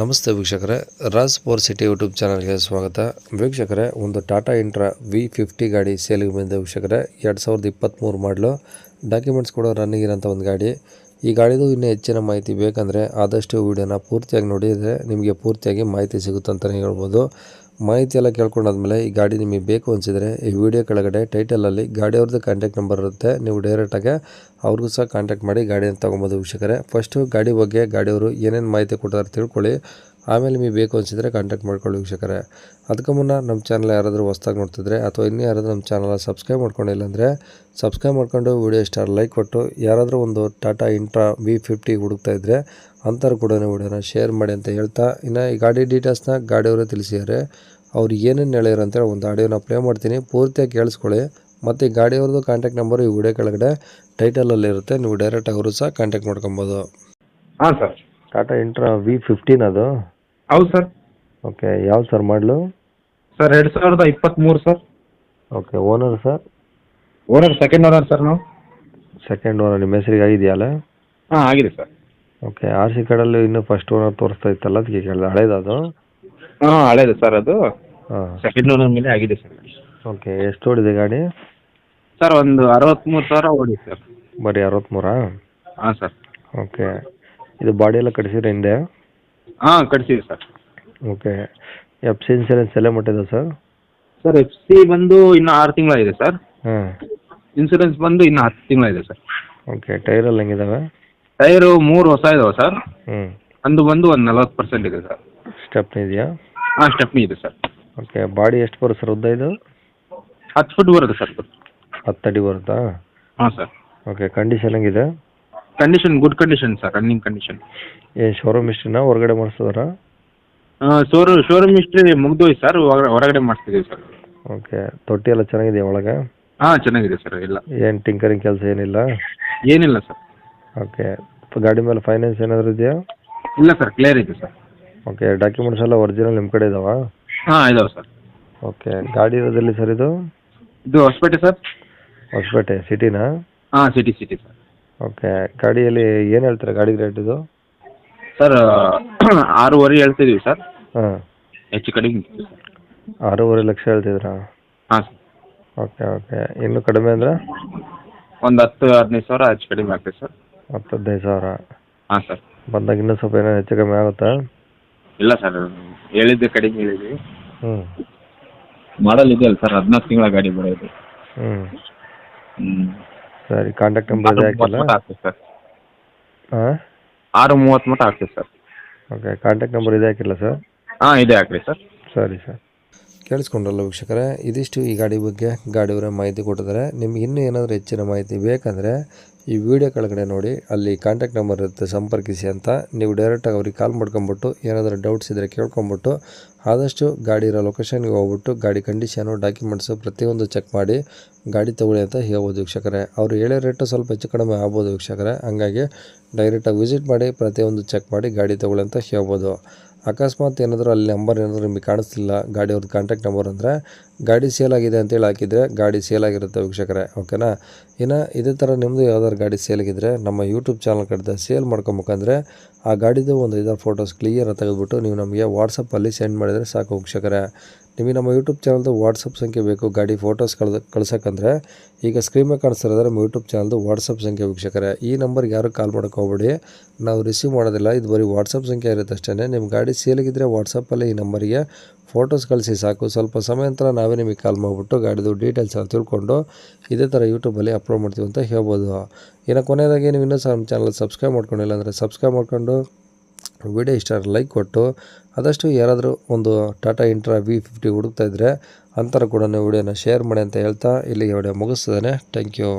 ನಮಸ್ತೆ ವೀಕ್ಷಕರೇ, Raj power city YouTube ಚಾನಲ್ಗೆ ಸ್ವಾಗತ. ವೀಕ್ಷಕರೇ, ಒಂದು ಟಾಟಾ ಇಂಟ್ರಾ V50 ಗಾಡಿ ಸೇಲಿಗೆ ಬಂದಿದೆ ವೀಕ್ಷಕರೇ. 2023 ಮಾಡಲು, ಡಾಕ್ಯುಮೆಂಟ್ಸ್ ಕೂಡ ರನ್ನಿಂಗ್ ಇರೋಂಥ ಒಂದು ಗಾಡಿ. ಈ ಗಾಡಿದು ಇನ್ನೂ ಹೆಚ್ಚಿನ ಮಾಹಿತಿ ಬೇಕಂದರೆ ಆದಷ್ಟು ವಿಡಿಯೋನ ಪೂರ್ತಿಯಾಗಿ ನೋಡಿದರೆ ನಿಮಗೆ ಪೂರ್ತಿಯಾಗಿ ಮಾಹಿತಿ ಸಿಗುತ್ತೆ ಅಂತಲೇ ಹೇಳ್ಬೋದು. ಮಾಹಿತಿ ಎಲ್ಲ ಕೇಳ್ಕೊಂಡಾದ್ಮೇಲೆ ಈ ಗಾಡಿ ನಿಮಗೆ ಬೇಕು ಅನಿಸಿದರೆ ಈ ವಿಡಿಯೋ ಕೆಳಗಡೆ ಟೈಟಲಲ್ಲಿ ಗಾಡಿಯವ್ರದ್ದು ಕಾಂಟ್ಯಾಕ್ಟ್ ನಂಬರ್ ಇರುತ್ತೆ. ನೀವು ಡೈರೆಕ್ಟಾಗಿ ಅವ್ರಿಗೂ ಸಹ ಕಾಂಟ್ಯಾಕ್ಟ್ ಮಾಡಿ ಗಾಡಿಯನ್ನು ತೊಗೊಬೋದು ವೀಕ್ಷಕರೇ. ಫಸ್ಟು ಗಾಡಿ ಬಗ್ಗೆ ಗಾಡಿಯವರು ಏನೇನು ಮಾಹಿತಿ ಕೊಡ್ತಾರೆ ತಿಳ್ಕೊಳ್ಳಿ, ಆಮೇಲೆ ನಿಮಗೆ ಬೇಕು ಅನಿಸಿದರೆ ಕಾಂಟ್ಯಾಕ್ಟ್ ಮಾಡ್ಕೊಳ್ಳಿ ವೀಕ್ಷಕರೇ. ಅದಕ್ಕೆ ಮುನ್ನ ನಮ್ಮ ಚಾನಲ್ ಯಾರಾದರೂ ಹೊಸ್ದಾಗಿ ನೋಡ್ತಿದ್ರೆ ಅಥವಾ ಇನ್ನೂ ಯಾರಾದರೂ ನಮ್ಮ ಚಾನಲ್ ಸಬ್ಸ್ಕ್ರೈಬ್ ಮಾಡ್ಕೊಂಡಿಲ್ಲ ಅಂದರೆ ಸಬ್ಸ್ಕ್ರೈಬ್ ಮಾಡ್ಕೊಂಡು ವಿಡಿಯೋ ಇಷ್ಟ ಲೈಕ್ ಕೊಟ್ಟು, ಯಾರಾದರೂ ಒಂದು ಟಾಟಾ ಇಂಟ್ರಾ V50 ಹುಡುಕ್ತಾ ಇದ್ದರೆ ಅಂಥವ್ರು ಕೂಡ ವಿಡಿಯೋನ ಶೇರ್ ಮಾಡಿ ಅಂತ ಹೇಳ್ತಾ, ಇನ್ನು ಈ ಗಾಡಿ ಡೀಟೇಲ್ಸ್ನ ಗಾಡಿಯವರು ತಿಳಿಸಿದ್ದಾರೆ. ಅವ್ರು ಏನೇನು ಹೇಳಿದ್ರು ಅಂತೇಳಿ ಒಂದು ಆಡಿಯೋನ ಪ್ಲೇ ಮಾಡ್ತೀನಿ, ಪೂರ್ತಿಯಾಗಿ ಕೇಳಿಸ್ಕೊಳ್ಳಿ. ಮತ್ತು ಈ ಗಾಡಿಯವ್ರದ್ದು ಕಾಂಟ್ಯಾಕ್ಟ್ ನಂಬರು ಈ ವಿಡಿಯೋ ಕೆಳಗಡೆ ಟೈಟಲಲ್ಲಿ ಇರುತ್ತೆ, ನೀವು ಡೈರೆಕ್ಟ್ ಅವರು ಸಹ ಕಾಂಟ್ಯಾಕ್ಟ್ ಮಾಡ್ಕೊಬೋದು. ಹಾಂ ಸರ್. ಟಾಟಾ ಇಂಟ್ರಾ V15 ಅದು? ಹೌದು ಸರ್. ಓಕೆ, ಯಾವ ಸರ್ ಮಾಡಲು? Sir 2023 sir. Okay, owner sir? Owner second owner sir ನಾವು. ಸೆಕೆಂಡ್ ಓನರ್ ನಿಮ್ಮ ಹೆಸರಿಗೆ ಆಗಿದೆಯಲ್ಲ? ಹಾಂ ಆಗಿದೆ ಸರ್. ಓಕೆ, RC ಕಾರ್ಡಲ್ಲಿ ಇನ್ನೂ ಫಸ್ಟ್ ಓನರ್ ತೋರಿಸ್ತಾ ಇತ್ತಲ್ಲ, ಅದಕ್ಕೆ ಕೇಳಿದೆ. ಹಳೇದು ಅದು? ಹಾಂ ಹಳೇದು ಸರ್ ಅದು. ಹಾಂ. ಸೆಕೆಂಡ್ ಓನರ್ ಮೇಲೆ ಆಗಿದೆ ಸರ್. ಓಕೆ, ಎಷ್ಟು ಓಡಿದೆ ಗಾಡಿ? ಸರ್ ಒಂದು 63,000 ಓಡಿ ಸರ್. ಬರೀ 63? ಹಾಂ ಸರ್. ಓಕೆ, ಇದು ಬಾಡಿ ಎಲ್ಲ ಕಡಿಸಿದ್ರೆ ಹಿಂದೆ? ಹಾಂ ಕಟ್ಸಿವಿ ಸರ್. ಓಕೆ, FC ಇನ್ಸೂರೆನ್ಸ್ ಎಲ್ಲ ಮುಟ್ಟಿದೆ ಸರ್? ಸರ್ FC ಬಂದು ಇನ್ನೂ 6 ತಿಂಗಳಾಗಿದೆ ಸರ್. ಹಾಂ. ಇನ್ಸೂರೆನ್ಸ್ ಬಂದು ಇನ್ನೂ 10 ತಿಂಗಳಾಗಿದೆ ಸರ್. ಓಕೆ, ಟೈರೆಲ್ಲ ಹೆಂಗಿದಾವೆ? ಟೈರು 3 ಹೊಸ ಇದಾವೆ ಸರ್. ಹ್ಞೂ. ಒಂದು ಬಂದು ಒಂದು 40% ಇದೆ ಸರ್. ಸ್ಟೆಪ್ನಿ ಇದೆಯಾ? ಹಾಂ ಸ್ಟೆಪ್ನಿ ಇದೆ ಸರ್. ಓಕೆ, ಬಾಡಿ ಎಷ್ಟು ಬರುತ್ತೆ ಸರ್ ಉದ್ದ ಇದು? 10 ಫುಟ್ ಬರುತ್ತೆ ಸರ್. 10 ಅಡಿ ಬರುತ್ತಾ? ಹಾಂ ಸರ್. ಓಕೆ, ಕಂಡೀಷನ್ ಹೆಂಗಿದೆ? Condition good condition sir, running condition. ಏನು ಶೋರೂಮ್ ಹಿಸ್ಟ್ರಿನ ಹೊರಗಡೆ ಮಾಡಿಸಿದಾರಾ? ಶೋರೂಮ್ ಹಿಸ್ಟ್ರಿ ಮುಗ್ದೋಯ್ತು ಸರ್, ಹೊರಗಡೆ ಮಾಡಿಸ್ತಿದ್ದೀವಿ ಸರ್. ಓಕೆ, ತೊಟ್ಟಿ ಎಲ್ಲ ಚೆನ್ನಾಗಿದೆಯಾ ಒಳಗೆ? ಹಾಂ ಚೆನ್ನಾಗಿದೆ ಸರ್ ಎಲ್ಲ. ಏನು ಟಿಂಕರಿಂಗ್ ಕೆಲಸ ಏನಿಲ್ಲ? ಏನಿಲ್ಲ ಸರ್. ಓಕೆ, ಗಾಡಿ ಮೇಲೆ ಫೈನಾನ್ಸ್ ಏನಾದರೂ ಇದೆಯಾ? ಇಲ್ಲ ಸರ್, ಕ್ಲಿಯರ್ ಇದೆ ಸರ್. ಓಕೆ, ಡಾಕ್ಯುಮೆಂಟ್ಸ್ ಎಲ್ಲ ಒರಿಜಿನಲ್ ನಿಮ್ಮ ಕಡೆ ಇದಾವಾ? ಹಾಂ ಇದಾವೆ ಸರ್. ಓಕೆ, ಗಾಡಿ ಇರೋದಲ್ಲಿ ಸರ್ ಇದು? ಇದು ಹೊಸಪೇಟೆ ಸರ್. ಹೊಸಪೇಟೆ ಸಿಟಿನಾ? ಹಾಂ ಸಿಟಿ ಸರ್. ಓಕೆ, ಗಾಡಿಯಲ್ಲಿ ಏನು ಹೇಳ್ತಾರೆ ಗಾಡಿ ರೇಟ್ ಇದು? ಸರ್ 6.5 ಹೇಳ್ತಿದ್ದೀವಿ ಸರ್. ಹಾಂ. ಹೆಚ್ಚು ಕಡಿಮೆ. 6.5 ಲಕ್ಷ ಹೇಳ್ತಿದ್ರಾ? ಹಾಂ ಸರ್. ಓಕೆ ಓಕೆ, ಇನ್ನೂ ಕಡಿಮೆ ಅಂದರೆ? ಒಂದು 10-15 ಸಾವಿರ ಹೆಚ್ಚು ಕಡಿಮೆ ಆಗ್ತದೆ ಸರ್. 10-15 ಸಾವಿರ? ಹಾಂ ಸರ್. ಬಂದಾಗ ಇನ್ನೂ ಸ್ವಲ್ಪ ಏನೋ ಹೆಚ್ಚು ಕಮ್ಮಿ ಆಗುತ್ತಾ? ಇಲ್ಲ ಸರ್, ಹೇಳಿದ್ದೆ ಕಡಿಮೆ ಹೇಳಿದ್ವಿ. ಹ್ಞೂ. ಮಾಡಲ್ ಇದೆಯಲ್ಲ ಸರ್, 14 ತಿಂಗಳ ಗಾಡಿ ಬರೋದು. ಹ್ಞೂ. ಹ್ಞೂ. ಸರಿ, ಕಾಂಟ್ಯಾಕ್ಟ್ ನಂಬರ್ ಇದೆ ಹಾಕಿಲ್ಲ? ಆಗ್ತದೆ ಸರ್. ಹಾಂ. 6:30 ಮಟ್ಟ ಆಗ್ತದೆ ಸರ್. ಓಕೆ, ಕಾಂಟ್ಯಾಕ್ಟ್ ನಂಬರ್ ಇದೆ ಹಾಕಿಲ್ಲ ಸರ್? ಹಾಂ ಇದೆ ಹಾಕ್ರಿ ಸರ್. ಸರಿ ಸರ್. ಕೇಳಿಸ್ಕೊಂಡ್ರಲ್ಲ ವೀಕ್ಷಕರೇ, ಇದಿಷ್ಟು ಈ ಗಾಡಿ ಬಗ್ಗೆ ಗಾಡಿಯವರ ಮಾಹಿತಿ ಕೊಟ್ಟಿದ್ದಾರೆ. ನಿಮ್ಗೆ ಇನ್ನೂ ಏನಾದರೂ ಹೆಚ್ಚಿನ ಮಾಹಿತಿ ಬೇಕಂದರೆ ಈ ವಿಡಿಯೋ ಕೆಳಗಡೆ ನೋಡಿ, ಅಲ್ಲಿ ಕಾಂಟ್ಯಾಕ್ಟ್ ನಂಬರ್ ಇರುತ್ತೆ, ಸಂಪರ್ಕಿಸಿ ಅಂತ. ನೀವು ಡೈರೆಕ್ಟಾಗಿ ಅವ್ರಿಗೆ ಕಾಲ್ ಮಾಡ್ಕೊಂಬಿಟ್ಟು ಏನಾದರೂ ಡೌಟ್ಸ್ ಇದ್ದರೆ ಕೇಳ್ಕೊಂಬಿಟ್ಟು ಆದಷ್ಟು ಗಾಡಿ ಇರೋ ಲೊಕೇಶನ್ಗೆ ಹೋಗ್ಬಿಟ್ಟು ಗಾಡಿ ಕಂಡೀಷನು ಡಾಕ್ಯುಮೆಂಟ್ಸು ಪ್ರತಿಯೊಂದು ಚೆಕ್ ಮಾಡಿ ಗಾಡಿ ತೊಗೊಳ್ಳಿ ಅಂತ ಹೇಳ್ಬೋದು ವೀಕ್ಷಕರೇ. ಅವರು ಹೇಳೋ ರೇಟು ಸ್ವಲ್ಪ ಹೆಚ್ಚು ಕಡಿಮೆ ಆಗ್ಬೋದು ವೀಕ್ಷಕರೇ, ಹಂಗಾಗಿ ಡೈರೆಕ್ಟಾಗಿ ವಿಸಿಟ್ ಮಾಡಿ ಪ್ರತಿಯೊಂದು ಚೆಕ್ ಮಾಡಿ ಗಾಡಿ ತೊಗೊಳ್ಳಿ ಅಂತ ಹೇಳ್ಬೋದು. ಅಕಸ್ಮಾತ್ ಏನಾದರೂ ಅಲ್ಲಿ ನಂಬರ್ ಏನಾದರೂ ನಿಮಗೆ ಕಾಣಿಸ್ತಿಲ್ಲ ಗಾಡಿಯವ್ರದ್ದು ಕಾಂಟ್ಯಾಕ್ಟ್ ನಂಬರ್ ಅಂದರೆ ಗಾಡಿ ಸೇಲ್ ಆಗಿದೆ ಅಂತೇಳಿ ಹಾಕಿದರೆ ಗಾಡಿ ಸೇಲ್ ಆಗಿರುತ್ತೆ ವೀಕ್ಷಕರೇ, ಓಕೆನಾ. ಇನ್ನು ಇದೇ ಥರ ನಿಮ್ಮದು ಯಾವ್ದಾದ್ರು ಗಾಡಿ ಸೇಲಾಗಿದ್ದರೆ ನಮ್ಮ ಯೂಟ್ಯೂಬ್ ಚಾನಲ್ ಕಡೆ ಸೇಲ್ ಮಾಡ್ಕೊಬೇಕಂದ್ರೆ ಆ ಗಾಡಿದು ಒಂದು 5 ಫೋಟೋಸ್ ಕ್ಲಿಯರ್ ತೆಗೆದುಬಿಟ್ಟು ನೀವು ನಮಗೆ ವಾಟ್ಸಪ್ಪಲ್ಲಿ ಸೆಂಡ್ ಮಾಡಿದರೆ ಸಾಕು ವೀಕ್ಷಕರೇ. ನಿಮಗೆ ನಮ್ಮ ಯೂಟ್ಯೂಬ್ ಚಾನಲ್ದು ವಾಟ್ಸಪ್ ಸಂಖ್ಯೆ ಬೇಕು ಗಾಡಿ ಫೋಟೋಸ್ ಕಳ್ಸೋಕ್ಕಂದರೆ ಈಗ ಸ್ಕ್ರೀನ್ ಮೇಲೆ ಕಾಣಿಸ್ತಿರೋದ್ರೆ ನಮ್ಮ ಯೂಟ್ಯೂಬ್ ಚಾನಲ್ದು ವಾಟ್ಸಪ್ ಸಂಖ್ಯೆ ವೀಕ್ಷಕರೇ. ಈ ನಂಬರ್ಗೆ ಯಾರು ಕಾಲ್ ಮಾಡೋಕ್ಕೆ ಹೋಗ್ಬೇಡಿ, ನಾವು ರಿಸೀವ್ ಮಾಡೋದಿಲ್ಲ, ಇದು ಬರೀ ವಾಟ್ಸಪ್ ಸಂಖ್ಯೆ ಇರುತ್ತೆ ಅಷ್ಟೇ. ನಿಮ್ಮ ಗಾಡಿ ಸೇಲಿಗಿದ್ದರೆ ವಾಟ್ಸಪ್ಪಲ್ಲಿ ಈ ನಂಬರಿಗೆ ಫೋಟೋಸ್ ಕಳಿಸಿ ಸಾಕು. ಸ್ವಲ್ಪ ಸಮಯ ನಂತರ ನಾವೇ ನಿಮಗೆ ಕಾಲ್ ಮಾಡಿಬಿಟ್ಟು ಗಾಡಿದು ಡೀಟೇಲ್ಸ್ ಎಲ್ಲ ತಿಳ್ಕೊಂಡು ಇದೇ ಥರ ಯೂಟ್ಯೂಬಲ್ಲಿ ಅಪ್ಲೋಡ್ ಮಾಡ್ತೀವಿ ಅಂತ ಹೇಳ್ಬೋದು. ಇನ್ನು ಕೊನೆಯದಾಗಿ ನೀವು ಇನ್ನೂ ಸಹ ನಮ್ಮ ಚಾನಲ್ ಸಬ್ಸ್ಕ್ರೈಬ್ ಮಾಡ್ಕೊಂಡಿಲ್ಲ ಅಂದರೆ ಸಬ್ಸ್ಕ್ರೈಬ್ ಮಾಡ್ಕೊಂಡು ವಿಡಿಯೋ ಇಷ್ಟ ಲೈಕ್ ಕೊಟ್ಟು, ಆದಷ್ಟು ಯಾರಾದರೂ ಒಂದು ಟಾಟಾ ಇಂಟ್ರಾ V50 ಹುಡುಕ್ತಾ ಇದ್ದರೆ ಅಂಥವ್ರು ಕೂಡ ವಿಡಿಯೋನ ಶೇರ್ ಮಾಡಿ ಅಂತ ಹೇಳ್ತಾ ಇಲ್ಲಿಗೆ ವಿಡಿಯೋ ಮುಗಿಸ್ತೇನೆ. Thank you.